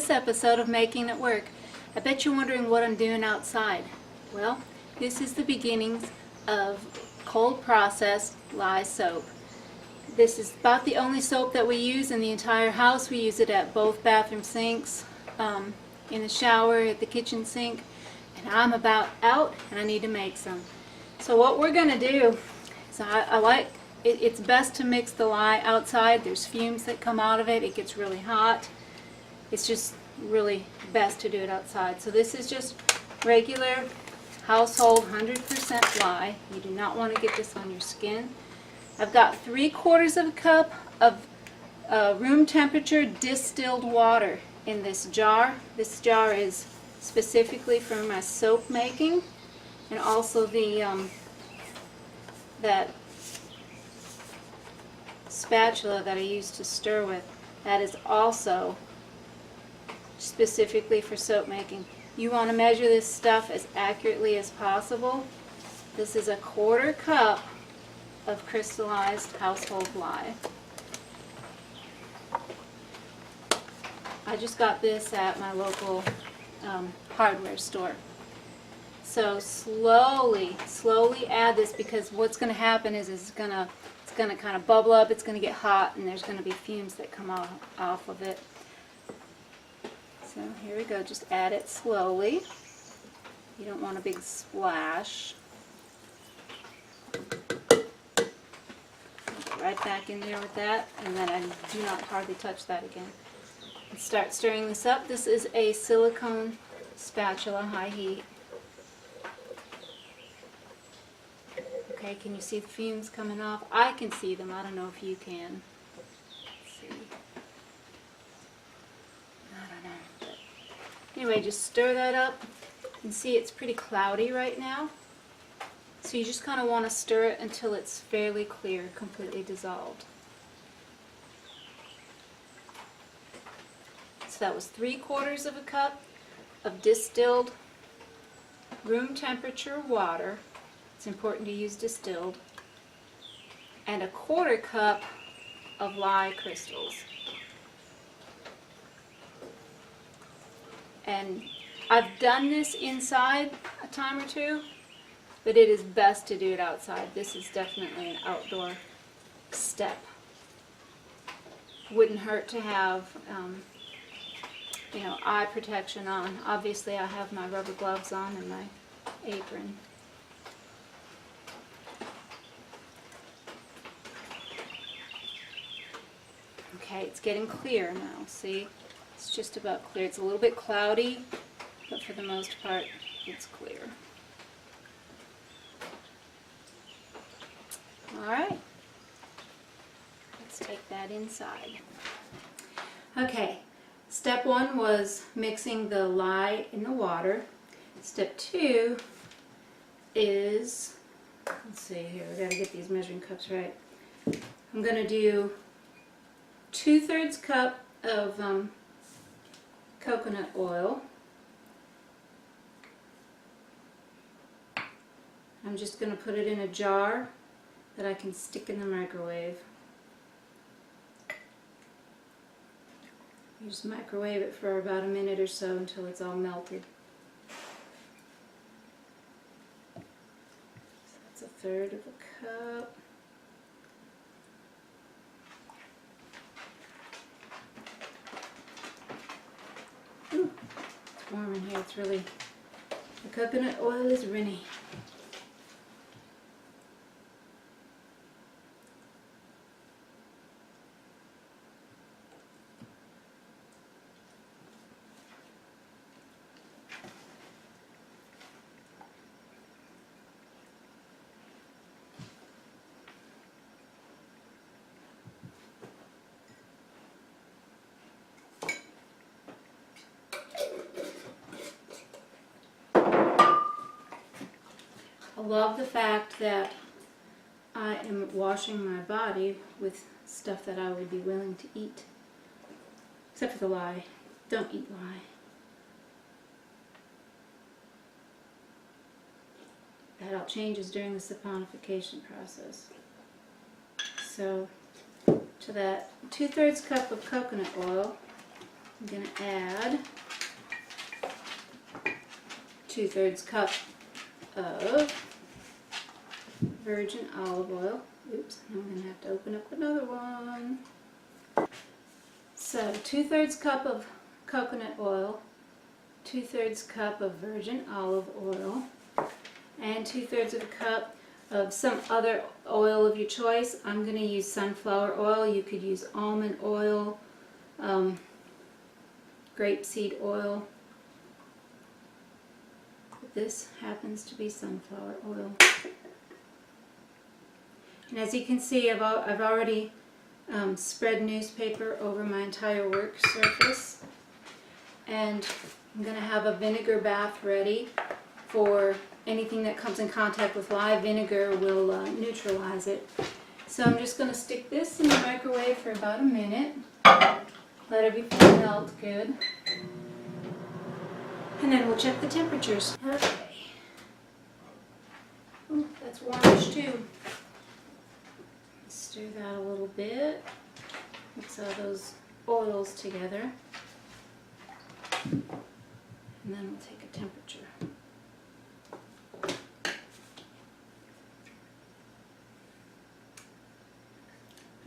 this episode of Making It Work. I bet you're wondering what I'm doing outside. Well, this is the beginnings of cold process lye soap. This is about the only soap that we use in the entire house. We use it at both bathroom sinks, in the shower, at the kitchen sink, and I'm about out and I need to make some. So what we're going to do is it's best to mix the lye outside. There's fumes that come out of it. It gets really hot. It's just really best to do it outside. So this is just regular household 100% lye. You do not want to get this on your skin. I've got 3/4 of a cup of room temperature distilled water in this jar. This jar is specifically for my soap making, and also the that spatula that I use to stir with, that is also specifically for soap making. You want to measure this stuff as accurately as possible. This is 1/4 cup of crystallized household lye. I just got this at my local hardware store. So slowly add this, because what's going to happen is it's going to kind of bubble up, it's going to get hot, and there's going to be fumes that come off of it. So here we go, just add it slowly. You don't want a big splash. Right back in there with that, and then I do not hardly touch that again. And start stirring this up. This is a silicone spatula, high heat. Okay, can you see the fumes coming off? I can see them. I don't know if you can. Let's see. I don't know. But anyway, just stir that up. You can see it's pretty cloudy right now. So you just kind of want to stir it until it's fairly clear, completely dissolved. So that was 3/4 of a cup of distilled room temperature water. It's important to use distilled. And 1/4 cup of lye crystals. And I've done this inside a time or two, but it is best to do it outside. This is definitely an outdoor step. Wouldn't hurt to have eye protection on. Obviously I have my rubber gloves on and my apron. Okay, it's getting clear now. See? It's just about clear. It's a little bit cloudy, but for the most part it's clear. Alright, let's take that inside. Okay, step 1 was mixing the lye in the water. Step 2 is, let's see here, we gotta get these measuring cups right. I'm gonna do 2/3 cup of coconut oil. I'm just gonna put it in a jar that I can stick in the microwave. You just microwave it for about a minute or so until it's all melted. So that's 1/3 of a cup. Ooh, it's warm in here. It's really, the coconut oil is runny. I love the fact that I am washing my body with stuff that I would be willing to eat. Except for the lye. Don't eat lye. That all changes during the saponification process. So to that 2/3 cup of coconut oil, I'm going to add 2/3 cup of virgin olive oil. Oops, I'm going to have to open up another one. So 2/3 cup of coconut oil, 2/3 cup of virgin olive oil, and 2/3 of a cup of some other oil of your choice. I'm going to use sunflower oil. You could use almond oil, grapeseed oil. But this happens to be sunflower oil. And as you can see, I've already spread newspaper over my entire work surface. And I'm going to have a vinegar bath ready for anything that comes in contact with live vinegar will neutralize it. So I'm just going to stick this in the microwave for about a minute. Let everything melt good. And then we'll check the temperatures. Okay. Ooh, that's warmish too. Stir that a little bit. Mix all those oils together. And then we'll take a temperature.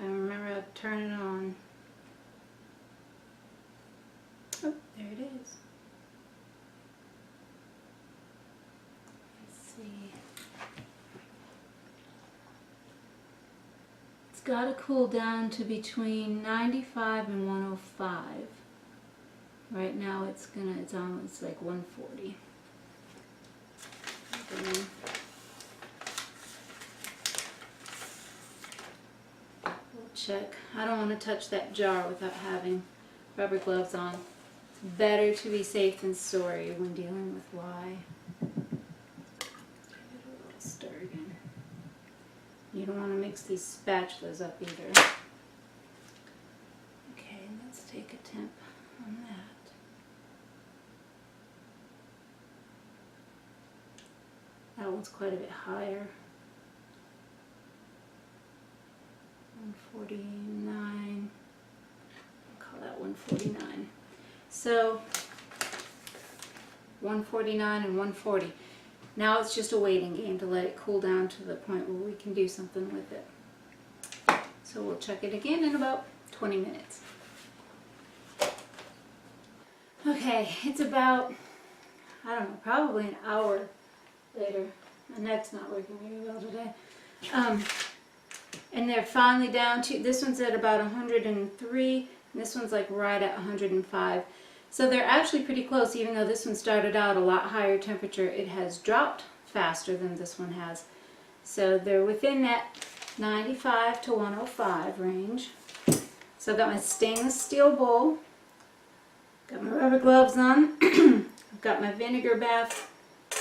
And remember to turn it on. Oh, there it is. Let's see. It's got to cool down to between 95 and 105. Right now it's like 140. Okay. We'll check. I don't want to touch that jar without having rubber gloves on. It's better to be safe than sorry when dealing with lye. Give it a little stir again. You don't want to mix these spatulas up either. Okay, let's take a temp on that. That one's quite a bit higher. 149. I'll call that 149. So 149 and 140. Now it's just a waiting game to let it cool down to the point where we can do something with it. So we'll check it again in about 20 minutes. Okay, it's about, I don't know, probably an hour later. My neck's not working very well today. And they're finally down to, this one's at about 103, and this one's like right at 105. So they're actually pretty close, even though this one started out a lot higher temperature. It has dropped faster than this one has. So they're within that 95 to 105 range. So I've got my stainless steel bowl, got my rubber gloves on, I've got my vinegar bath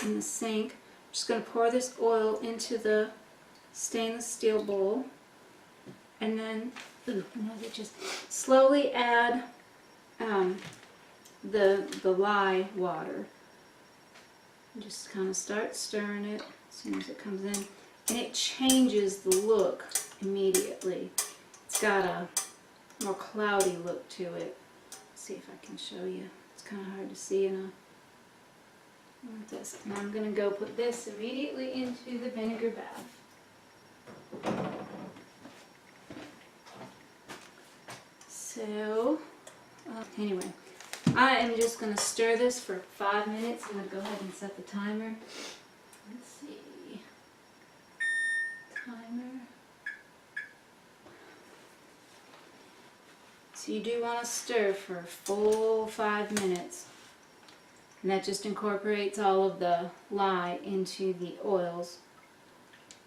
in the sink. I'm just going to pour this oil into the stainless steel bowl, and then just slowly add the lye water. And just kind of start stirring it as soon as it comes in, and it changes the look immediately. It's got a more cloudy look to it. Let's see if I can show you. It's kind of hard to see in a like this. And I'm going to go put this immediately into the vinegar bath. So, anyway, I am just going to stir this for 5 minutes. I'm going to go ahead and set the timer. Let's see. Timer. So you do want to stir for a full 5 minutes. And that just incorporates all of the lye into the oils,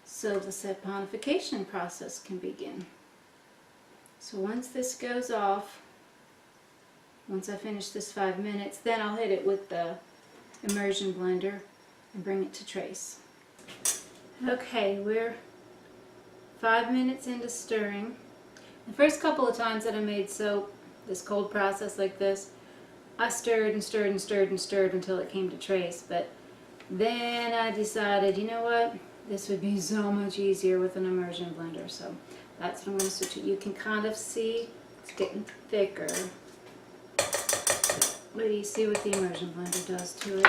so the saponification process can begin. So once this goes off, once I finish this 5 minutes, then I'll hit it with the immersion blender and bring it to trace. Okay, we're 5 minutes into stirring. The first couple of times that I made soap, this cold process like this, I stirred and stirred and stirred and stirred until it came to trace, but then I decided, you know what, this would be so much easier with an immersion blender, so that's what I'm going to switch to. You can kind of see it's getting thicker. Wait till you see what the immersion blender does to it.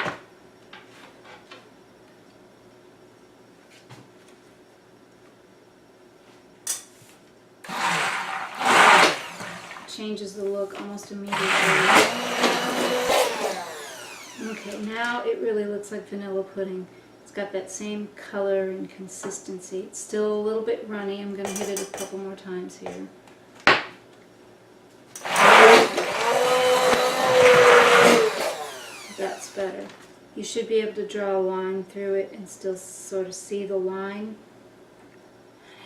Changes the look almost immediately. Okay, now it really looks like vanilla pudding. It's got that same color and consistency. It's still a little bit runny. I'm going to hit it a couple more times here. That's better. You should be able to draw a line through it and still sort of see the line.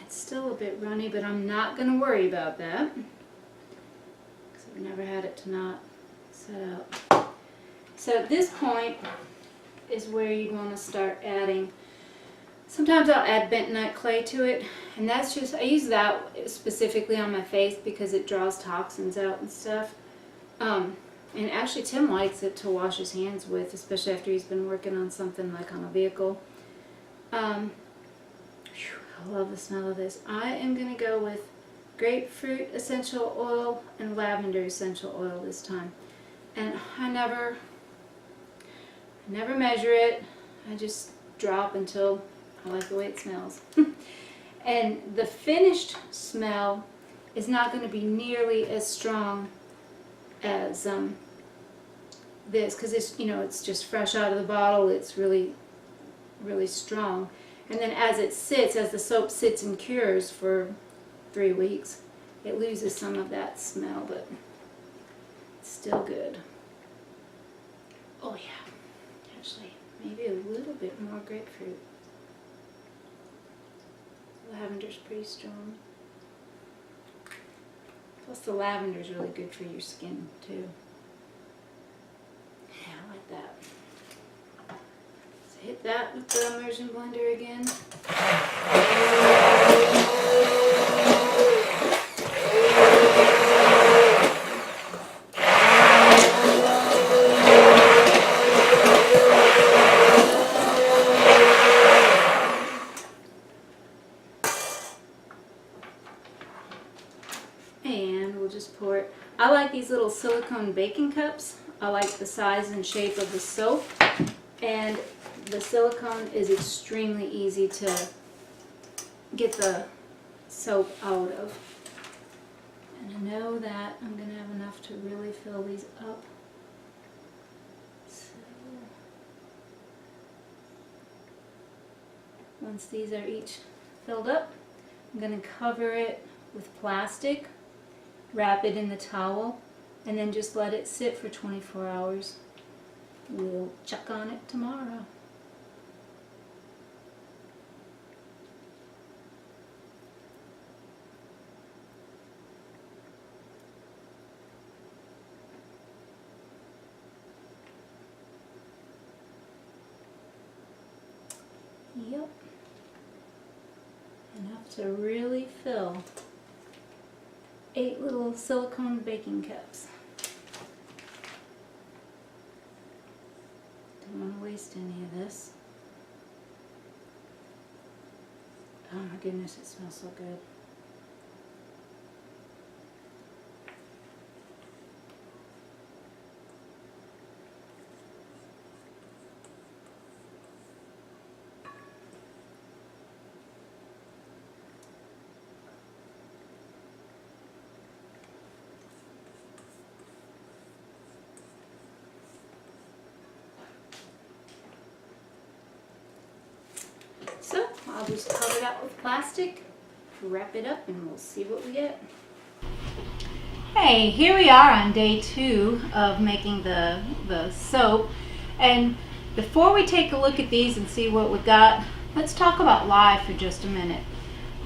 It's still a bit runny, but I'm not going to worry about that, because I've never had it to not set out. So at this point is where you want to start adding. Sometimes I'll add bentonite clay to it, and that's just, I use that specifically on my face because it draws toxins out and stuff. And actually Tim likes it to wash his hands with, especially after he's been working on something like on a vehicle. I love the smell of this. I am going to go with grapefruit essential oil and lavender essential oil this time. And I never measure it. I just drop until I like the way it smells. And the finished smell is not going to be nearly as strong as this, because it's, you know, it's just fresh out of the bottle. It's really strong. And then as it sits, as the soap sits and cures for 3 weeks, it loses some of that smell, but it's still good. Oh yeah, actually maybe a little bit more grapefruit. Lavender's pretty strong. Plus the lavender is really good for your skin too. Yeah, I like that. So hit that with the immersion blender again. And we'll just pour it. I like these little silicone baking cups. I like the size and shape of the soap, and the silicone is extremely easy to get the soap out of. And I know that I'm going to have enough to really fill these up. So once these are each filled up, I'm going to cover it with plastic, wrap it in the towel, and then just let it sit for 24 hours. We'll check on it tomorrow. Yep. Enough to really fill 8 little silicone baking cups. Don't want to waste any of this. Oh my goodness, it smells so good. So I'll just cover that with plastic, wrap it up, and we'll see what we get. Hey, here we are on day 2 of making the soap. And before we take a look at these and see what we got, let's talk about lye for just a minute.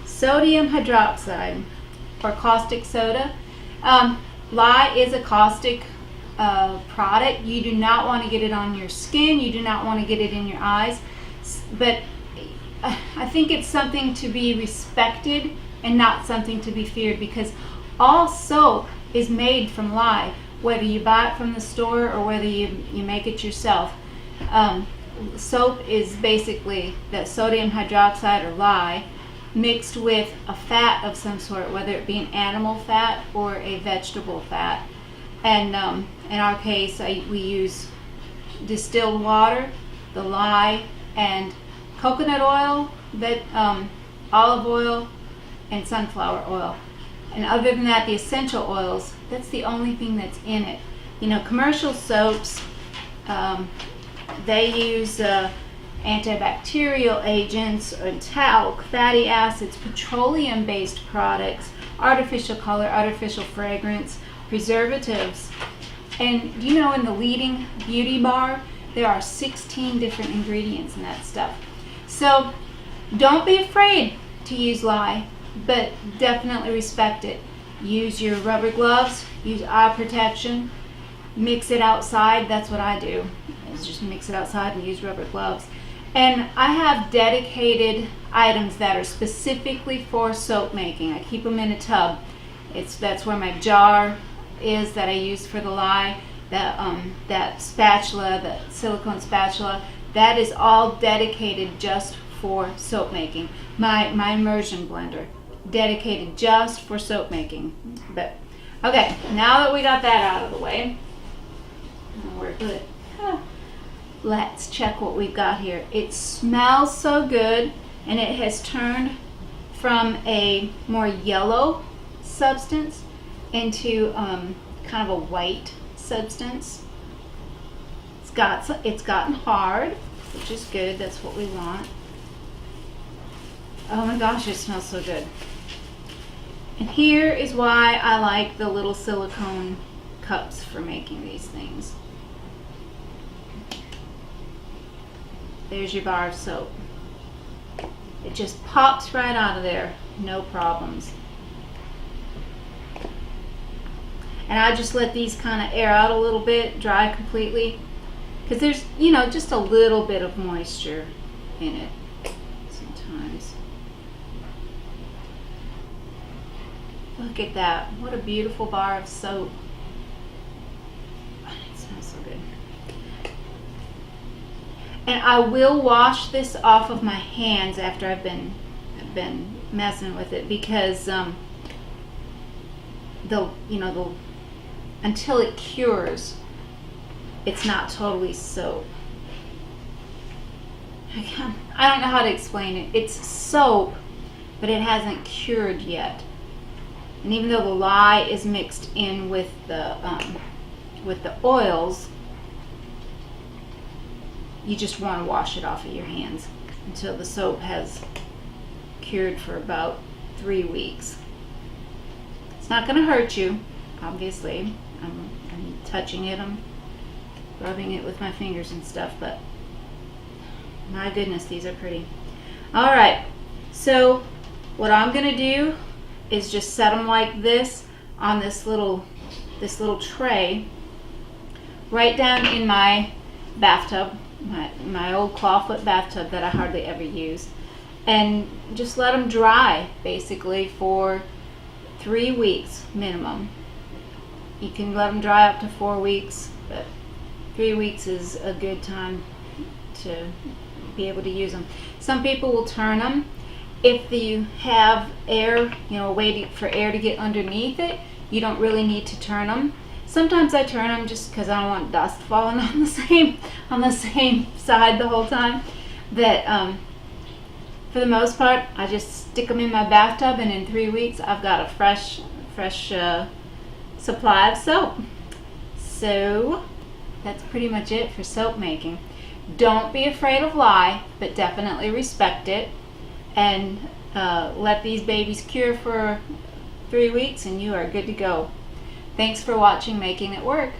Sodium hydroxide, or caustic soda. Lye is a caustic product. You do not want to get it on your skin. You do not want to get it in your eyes. But I think it's something to be respected and not something to be feared, because all soap is made from lye, whether you buy it from the store or whether you make it yourself. Soap is basically that sodium hydroxide or lye mixed with a fat of some sort, whether it be an animal fat or a vegetable fat. And in our case, we use distilled water, the lye, and coconut oil, olive oil, and sunflower oil. And other than that, the essential oils, that's the only thing that's in it. You know, commercial soaps, they use antibacterial agents, and talc, fatty acids, petroleum-based products, artificial color, artificial fragrance, preservatives. And you know, in the leading beauty bar, there are 16 different ingredients in that stuff. So don't be afraid to use lye, but definitely respect it. Use your rubber gloves, use eye protection, mix it outside. That's what I do, is just mix it outside and use rubber gloves. And I have dedicated items that are specifically for soap making. I keep them in a tub. That's where my jar is that I use for the lye. That spatula, the silicone spatula, that is all dedicated just for soap making. My immersion blender, dedicated just for soap making. But okay, now that we got that out of the way, we're good. Let's check what we've got here. It smells so good, and it has turned from a more yellow substance into kind of a white substance. It's gotten hard, which is good. That's what we want. Oh my gosh, it smells so good. And here is why I like the little silicone cups for making these things. There's your bar of soap. It just pops right out of there, no problems. And I just let these kind of air out a little bit, dry completely, because there's, you know, just a little bit of moisture in it sometimes. Look at that. What a beautiful bar of soap. It smells so good. And I will wash this off of my hands after I've been messing with it, because until it cures, it's not totally soap. I don't know how to explain it. It's soap, but it hasn't cured yet. And even though the lye is mixed in with the oils, you just want to wash it off of your hands until the soap has cured for about 3 weeks. It's not going to hurt you, obviously. I'm touching it, I'm rubbing it with my fingers and stuff, but my goodness, these are pretty. All right, so what I'm going to do is just set them like this on this little tray right down in my bathtub. My old clawfoot bathtub that I hardly ever use, and just let them dry basically for 3 weeks minimum. You can let them dry up to 4 weeks, but 3 weeks is a good time to be able to use them. Some people will turn them. If you have air, waiting for air to get underneath it, you don't really need to turn them. Sometimes I turn them just because I don't want dust falling on the same side the whole time. But for the most part, I just stick them in my bathtub, and in 3 weeks, I've got a fresh supply of soap. So that's pretty much it for soap making. Don't be afraid of lye, but definitely respect it, and let these babies cure for 3 weeks, and you are good to go. Thanks for watching Making It Work.